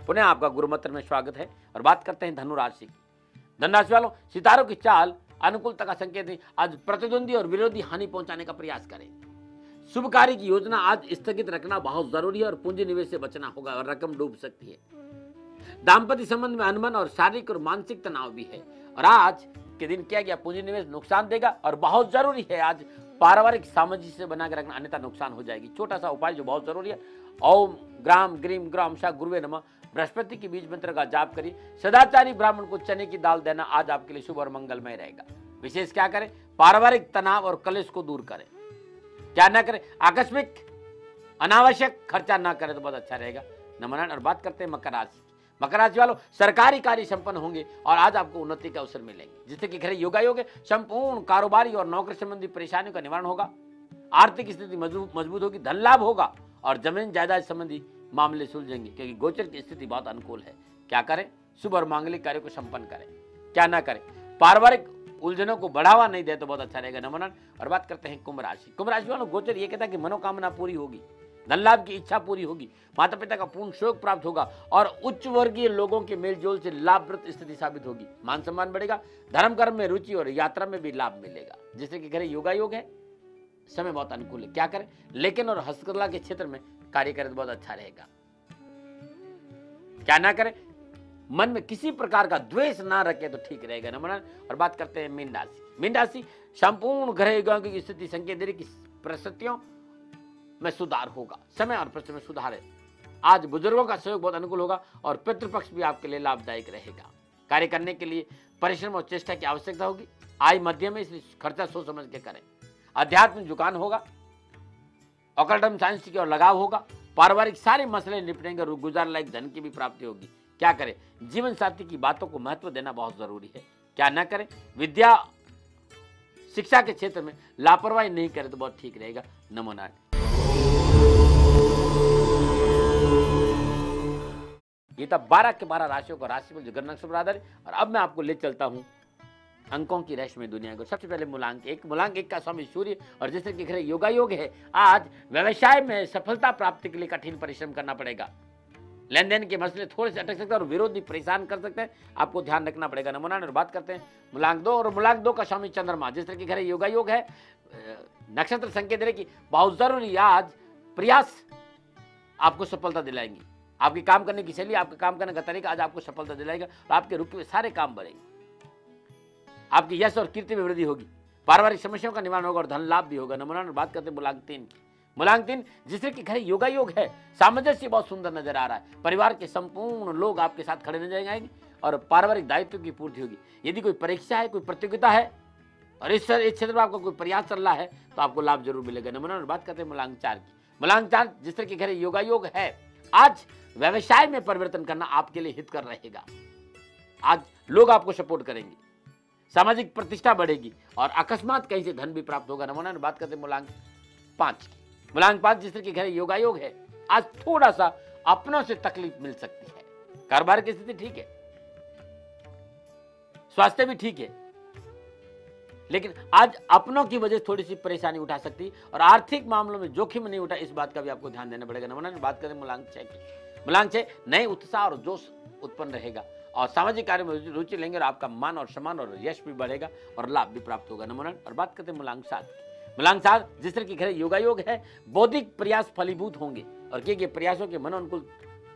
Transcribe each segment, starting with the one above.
पुनः आपका गुरु मंत्र में स्वागत है और बात करते हैं धनु राशि की। धनु राशि वालों, सितारों की चाल अनुकूलता का संकेत है। आज प्रतिद्वंदी और विरोधी हानि पहुंचाने का प्रयास करें। शुभ कार्य की योजना आज स्थगित रखना बहुत जरूरी है और पूंजी निवेश से बचना होगा और रकम डूब सकती है। दाम्पत्य संबंध में अनबन और शारीरिक और मानसिक तनाव भी है और आज के दिन किया गया पूंजी निवेश नुकसान देगा और बहुत जरूरी है आज पारिवारिक सामंजस्य से बनाकर रखना, अन्यथा नुकसान हो जाएगी। छोटा सा उपाय जो बहुत जरूरी है, ओम ग्राम ग्रीम ग्राम शा गुरुवे नमः बृहस्पति के बीज मंत्र का जाप करिए। सदाचारी ब्राह्मण को चने की दाल देना आज आपके लिए शुभ और मंगलमय रहेगा। विशेष क्या करें, पारिवारिक तनाव और कलेश को दूर करें। क्या ना करें, आकस्मिक अनावश्यक खर्चा ना करें तो बहुत अच्छा रहेगा। नमन। और बात करते हैं मकर राशि। मकर राशि वालों, सरकारी कार्य संपन्न होंगे और आज आपको उन्नति का अवसर मिलेंगे, जिससे कि घर योगायोग है। संपूर्ण कारोबारी और नौकरी संबंधी परेशानियों का निवारण होगा। आर्थिक स्थिति मजबूत होगी, धन लाभ होगा और जमीन जायदाद संबंधी मामले सुलझेंगे क्योंकि गोचर की स्थिति बहुत अनुकूल है। क्या करें, शुभ और मांगलिक कार्यों को संपन्न करें। क्या ना करें, पारिवारिक उलझनों को बढ़ावा नहीं दे तो बहुत अच्छा रहेगा। नमन। और बात करते हैं कुंभ राशि। कुंभ राशि वालों, गोचर ये कहता है कि मनोकामना पूरी होगी, धन लाभ की इच्छा पूरी होगी, माता पिता का पूर्ण सहयोग प्राप्त होगा और उच्च वर्गीय लोगों के मेलजोल से लाभप्रद स्थिति साबित होगी। मान सम्मान बढ़ेगा, धर्म कर्म में रुचि और यात्रा में भी लाभ मिलेगा, जिससे कि घर योगायोग है। समय बहुत अनुकूल है। क्या करें, लेकिन और हस्तकला के क्षेत्र में कार्य करें तो बहुत अच्छा रहेगा। क्या ना करें, मन में किसी प्रकार का द्वेष ना रखे तो ठीक रहेगा। नमन। और बात करते हैं मीन राशि। मीन राशि, संपूर्ण ग्रह योगों की स्थिति संकेत दे रही कि परिस्थितियों में सुधार होगा। समय और परिस्थिति में सुधार है। आज बुजुर्गों का सहयोग बहुत अनुकूल होगा और पितृपक्ष भी आपके लिए लाभदायक रहेगा। कार्य करने के लिए परिश्रम और चेष्टा की आवश्यकता होगी। आय मध्यम है, इसलिए खर्चा सोच समझ के करें। अध्यात्म झुकान होगा, ऑकल्टम साइंस की ओर लगाव होगा। पारिवारिक सारे मसले निपटेंगे और गुजार लायक धन की भी प्राप्ति होगी। क्या करें, जीवन साथी की बातों को महत्व देना बहुत जरूरी है। क्या ना करें, विद्या शिक्षा के क्षेत्र में लापरवाही नहीं करें तो बहुत ठीक रहेगा। नमो नारायण। ये था 12 के 12 राशियों का राशिफल जो गणना से बराबर है। और अब मैं आपको ले चलता हूं अंकों की रहस्यमय दुनिया को। सबसे पहले मूलांक एक का स्वामी सूर्य और जैसे कि घर योगायोग है। आज व्यवसाय में सफलता प्राप्ति के लिए कठिन परिश्रम करना पड़ेगा। लेन देन के मसले थोड़े से अटक सकते हैं और विरोधी परेशान कर सकते हैं, आपको ध्यान रखना पड़ेगा। नमूना। और बात करते हैं मूलांक 2 और मूलांक 2 का स्वामी चंद्रमा जिस तरह की घर योगायोग है। नक्षत्र संकेत दे कि बहुत जरूरी आज प्रयास आपको सफलता दिलाएंगे। आपकी काम करने की शैली, आपका काम करने का तरीका आज आपको सफलता दिलाएगा और आपके रुके हुए सारे काम बढ़ेंगे। आपकी यश और कीर्ति में वृद्धि होगी। पारिवारिक समस्याओं का निवारण होगा और धन लाभ भी होगा। नमूना। और बात करते हैं मूलांक 3 की। मूलांक 3 जिससे कि घर योगायोग है। सामंजस्य बहुत सुंदर नजर आ रहा है। परिवार के संपूर्ण लोग आपके साथ खड़े नजर आएंगे और पारिवारिक दायित्व की पूर्ति होगी। यदि कोई परीक्षा है, कोई प्रतियोगिता है और इस क्षेत्र में आपका कोई प्रयास चल रहा है तो आपको लाभ जरूर मिलेगा। नमूना। और बात करते हैं मूलांक 4 की। मूलांक 4 जिस तरह के घर योगायोग है। आज व्यवसाय में परिवर्तन करना आपके लिए हितकर रहेगा। आज लोग आपको सपोर्ट करेंगे, सामाजिक प्रतिष्ठा बढ़ेगी और अकस्मात कहीं से धन भी प्राप्त होगा। नमूना। बात करते हैं मूलांक 5 की। मूलांक 5 जिस तरह के घर योगायोग है। आज थोड़ा सा अपनों से तकलीफ मिल सकती है। कारोबार की स्थिति ठीक है, स्वास्थ्य भी ठीक है, लेकिन आज अपनों की वजह से थोड़ी सी परेशानी उठा सकती है और आर्थिक मामलों में जोखिम नहीं उठा, इस बात का भी आपको ध्यान देना पड़ेगा। नमूना। बात करें मूलांक 6 की। मूलांक 6 नए उत्साह और जोश उत्पन्न रहेगा और सामाजिक कार्य में रुचि लेंगे और आपका मान और सम्मान और यश भी बढ़ेगा और लाभ भी प्राप्त होगा। नमूना। और बात करते हैं मूलांक 7 की। मूलांक 7 जिस तरह की घर योगायोग है। बौद्धिक प्रयास फलीभूत होंगे और किए गए प्रयासों के मनोनुकूल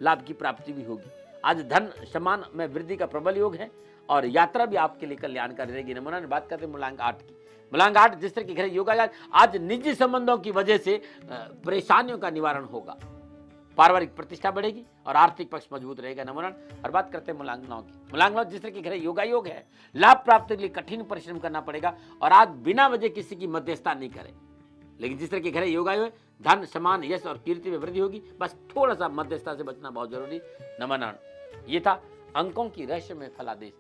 लाभ की प्राप्ति भी होगी। आज धन सम्मान में वृद्धि का प्रबल योग है और यात्रा भी आपके लिए कल्याणकारी रहेगी। नमूना। बात करते हैं मूलांक 8 की। मूलांक 8 जिस तरह की घर योगायोग आज निजी संबंधों की वजह से परेशानियों का निवारण होगा। पारिवारिक प्रतिष्ठा बढ़ेगी और आर्थिक पक्ष मजबूत रहेगा। नमूना। और बात करते हैं मूलांक 9 की। मूलांक 9 जिस तरह की घर योगायोग है। लाभ प्राप्ति के लिए कठिन परिश्रम करना पड़ेगा और आज बिना वजह किसी की मध्यस्थता नहीं करें, लेकिन जिस तरह के घर योगायोग है धन सम्मान यश और कीर्ति में वृद्धि होगी। बस थोड़ा सा मध्यस्थता से बचना बहुत जरूरी। नमन। ये था अंकों की रहस्यमय फलादेश।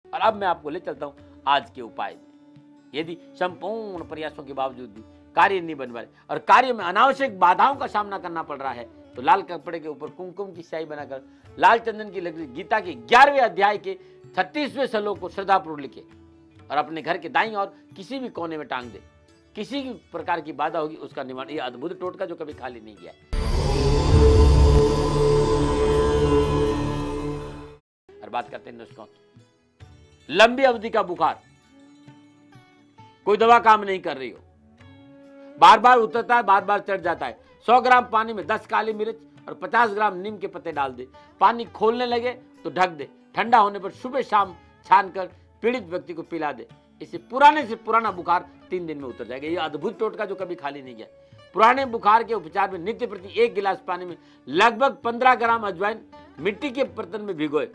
और अब मैं आपको ले चलता हूं आज के उपाय में। यदि संपूर्ण प्रयासों के बावजूद भी कार्य नहीं बन पा रहे और कार्य में अनावश्यक बाधाओं का सामना करना पड़ रहा है तो लाल कपड़े के ऊपर कुमकुम की स्याही बनाकर लाल चंदन की लकड़ी गीता के 11वें अध्याय के 36वें श्लोक को श्रद्धापूर्वक लिखे और अपने घर के दाईं और किसी भी कोने में टांग दे। किसी भी प्रकार की बाधा होगी उसका निवारण, ये अद्भुत टोटका जो कभी खाली नहीं गया है। और बात करते हैं नुस्खों की। लंबी अवधि का बुखार, कोई दवा काम नहीं कर रही हो, बार बार उतरता है, बार बार चढ़ जाता है, 100 ग्राम पानी में 10 काली मिर्च और 50 ग्राम नीम के पत्ते डाल दे, पानी खोलने लगे तो ढक दे, ठंडा होने पर सुबह शाम छानकर पीड़ित व्यक्ति को पिला दे। इससे पुराने से पुराना बुखार 3 दिन में उतर जाएगा। ये अद्भुत टोटका जो कभी खाली नहीं गया। पुराने बुखार के उपचार में नित्य प्रति 1 गिलास पानी में लगभग 15 ग्राम अजवाइन मिट्टी के बर्तन में भिगोए,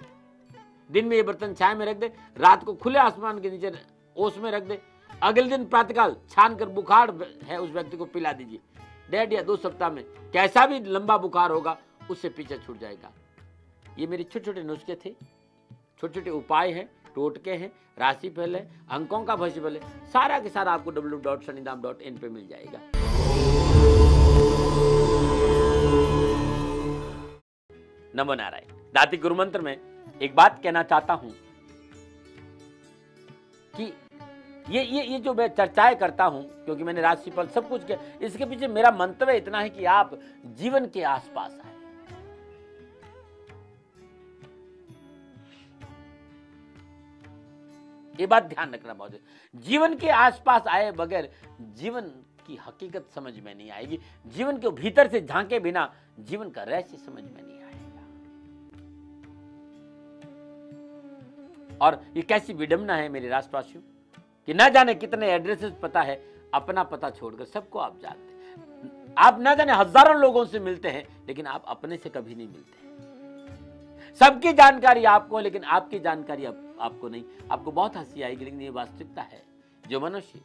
दिन में ये बर्तन छाया में रख दे, रात को खुले आसमान के नीचे ओस में रख दे, अगले दिन प्रातःकाल छानकर बुखार है उस व्यक्ति को पिला दीजिए। 1.5 या 2 सप्ताह में कैसा भी लंबा बुखार होगा उससे पीछा छूट जाएगा। ये मेरे छोटे छोटे नुस्खे थे, छोटे छोटे उपाय हैं, टोटके हैं, राशिफल है, अंकों का भविष्यफल है, सारा के सारा आपको www.shanidham.in पे मिल जाएगा। नमो नारायण। दाती गुरु मंत्र में एक बात कहना चाहता हूं कि ये जो मैं चर्चाएं करता हूं, क्योंकि मैंने राशिफल सब कुछ किया, इसके पीछे मेरा मंतव्य इतना है कि आप जीवन के आसपास आए। ये बात ध्यान रखना बहुत है। जीवन के आसपास आए बगैर जीवन की हकीकत समझ में नहीं आएगी। जीवन के भीतर से झांके बिना जीवन का रहस्य समझ में नहीं आएगा। और ये कैसी विडंबना है मेरे राष्ट्रवासियों कि न जाने कितने एड्रेसेस पता है, अपना पता छोड़कर सबको आप जानते हैं। आप न जाने हजारों लोगों से मिलते हैं, लेकिन आप अपने से कभी नहीं मिलते हैं। सबकी जानकारी आपको, लेकिन आपकी जानकारी आपको नहीं। आपको बहुत हंसी आएगी, लेकिन ये वास्तविकता है। जो मनुष्य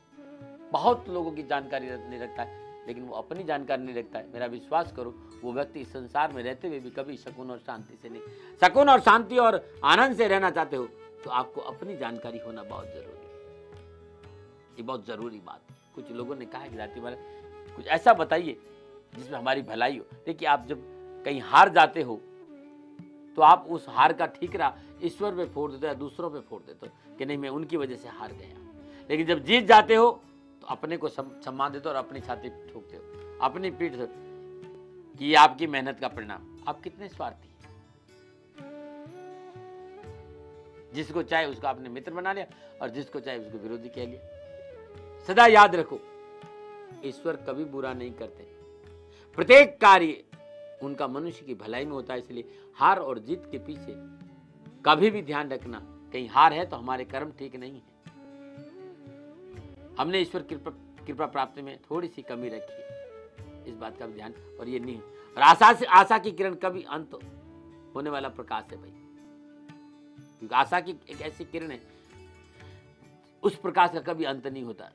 बहुत लोगों की जानकारी नहीं रखता है, लेकिन वो अपनी जानकारी नहीं रखता है, मेरा विश्वास करो, वो व्यक्ति इस संसार में रहते हुए भी कभी सुकून और शांति से नहीं। सुकून और शांति और आनंद से रहना चाहते हो तो आपको अपनी जानकारी होना बहुत जरूरी है। ये बहुत जरूरी बात। कुछ लोगों ने कहा कि जाति वाले कुछ ऐसा बताइए जिसमें हमारी भलाई हो। देखिए, आप जब कहीं हार जाते हो तो आप उस हार का ठीकरा ईश्वर पे फोड़ देते हो या दूसरों पे फोड़ देते हो कि नहीं मैं उनकी वजह से हार गया। लेकिन जब जीत जाते हो तो अपने को सम्मान देते हो और अपनी छाती ठोकते हो, अपनी पीठ कि ये आपकी मेहनत का परिणाम। आप कितने स्वार्थी हैं। जिसको चाहे उसको आपने मित्र बना लिया और जिसको चाहे उसको विरोधी कह लिया। सदा याद रखो, ईश्वर कभी बुरा नहीं करते। प्रत्येक कार्य उनका मनुष्य की भलाई में होता है। इसलिए हार और जीत के पीछे कभी भी ध्यान रखना, कहीं हार है तो हमारे कर्म ठीक नहीं है। हमने ईश्वर कृपा प्राप्ति में थोड़ी सी कमी रखी है, इस बात का भी ध्यान। और ये नहीं, और आशा की किरण कभी अंत होने वाला प्रकाश है भाई। क्योंकि आशा की एक ऐसी किरण है, उस प्रकाश का कभी अंत नहीं होता,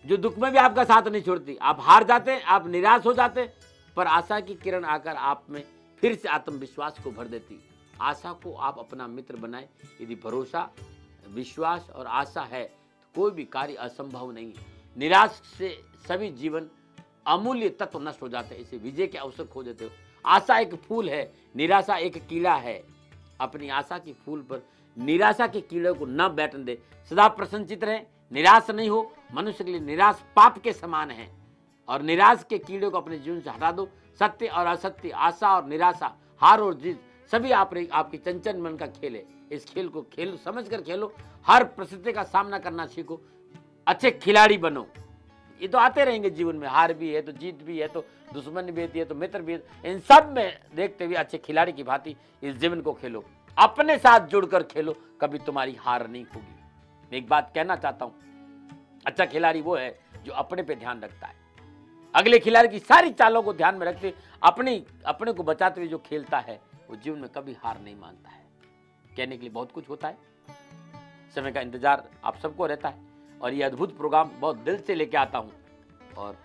जो दुख में भी आपका साथ नहीं छोड़ती। आप हार जाते, आप निराश हो जाते, पर आशा की किरण आकर आप में फिर से आत्मविश्वास को भर देती। आशा को आप अपना मित्र बनाए। यदि भरोसा, विश्वास और आशा है तो कोई भी कार्य असंभव नहीं है। निराश से सभी जीवन अमूल्य तत्व नष्ट हो जाते हैं। इसे विजय के अवसर खो देते हो। आशा एक फूल है, निराशा एक कीड़ा है। अपनी आशा के फूल पर निराशा के कीड़े को न बैठने दे। सदा प्रसन्नचित्त रहे, निराश नहीं हो। मनुष्य के लिए निराश पाप के समान है और निराश के कीड़े को अपने जीवन से हटा दो। सत्य और असत्य, आशा और निराशा, हार और जीत सभी आपकी चंचल मन का खेल है। इस खेल को खेलो, समझ कर खेलो। हर परिस्थिति का सामना करना सीखो। अच्छे खिलाड़ी बनो। ये तो आते रहेंगे जीवन में, हार भी है तो जीत भी है, तो दुश्मन भी है तो मित्र भी है। इन सब में देखते हुए अच्छे खिलाड़ी की भांति इस जीवन को खेलो। अपने साथ जुड़कर खेलो, कभी तुम्हारी हार नहीं होगी। मैं एक बात कहना चाहता हूं, अच्छा खिलाड़ी वो है जो अपने पे ध्यान रखता है, अगले खिलाड़ी की सारी चालों को ध्यान में रखते अपने को बचाते हुए जो खेलता है, वो जीवन में कभी हार नहीं मानता है। कहने के लिए बहुत कुछ होता है, समय का इंतजार आप सबको रहता है। और ये अद्भुत प्रोग्राम बहुत दिल से लेके आता हूं। और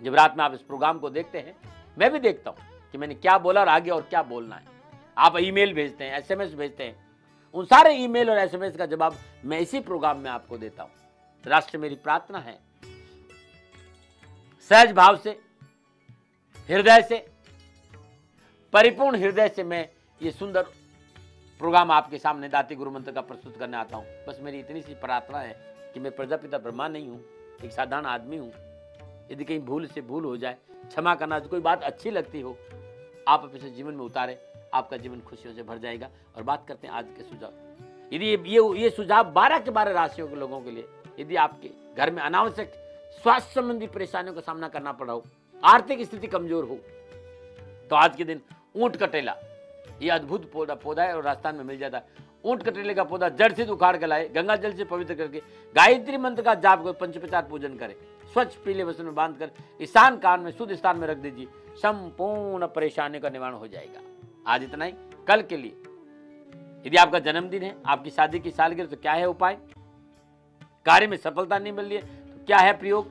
जब रात में आप इस प्रोग्राम को देखते हैं, मैं भी देखता हूं कि मैंने क्या बोला और आगे और क्या बोलना है। आप ईमेल भेजते हैं, SMS भेजते हैं, उन सारे ईमेल और SMS का जवाब मैं इसी प्रोग्राम में आपको देता हूं। राष्ट्र, मेरी प्रार्थना है, सहज भाव से, हृदय से, परिपूर्ण हृदय से मैं ये सुंदर प्रोग्राम आपके सामने दाती गुरु मंत्र का प्रस्तुत करने आता हूं। बस मेरी इतनी सी प्रार्थना है कि मैं प्रजापिता ब्रह्मा नहीं हूं, एक साधारण आदमी हूँ। यदि कहीं भूल से भूल हो जाए, क्षमा करना, कोई बात अच्छी लगती हो, आप अपने जीवन में उतारें, आपका जीवन खुशियों से भर जाएगा। और बात करते हैं आज के सुझाव। यदि ये सुझाव 12 के 12 राशियों के लोगों के लिए, यदि आपके घर में अनावश्यक स्वास्थ्य संबंधी परेशानियों का सामना करना पड़ रहा हो, आर्थिक स्थिति कमजोर हो, तो आज के दिन ऊंट कटेला, ये अद्भुत पौधा है और राजस्थान में मिल जाता है। ऊंट कटेले का पौधा जड़ से उखाड़ कर लाए, गंगा जल से पवित्र करके गायत्री मंत्र का जाप कर पंचोपचार पूजन करें, स्वच्छ पीले वस्त्र में बांधकर ईशान कान में शुद्ध स्थान में रख दीजिए, संपूर्ण परेशानी का निवारण हो जाएगा। आज इतना ही। कल के लिए, यदि आपका जन्मदिन है, आपकी शादी की सालगिरह, तो क्या है उपाय? कार्य में सफलता नहीं मिल रही है तो क्या है प्रयोग?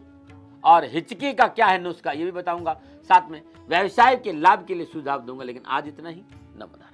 और हिचकी का क्या है नुस्खा, ये भी बताऊंगा। साथ में व्यवसाय के लाभ के लिए सुझाव दूंगा। लेकिन आज इतना ही। नमस्कार।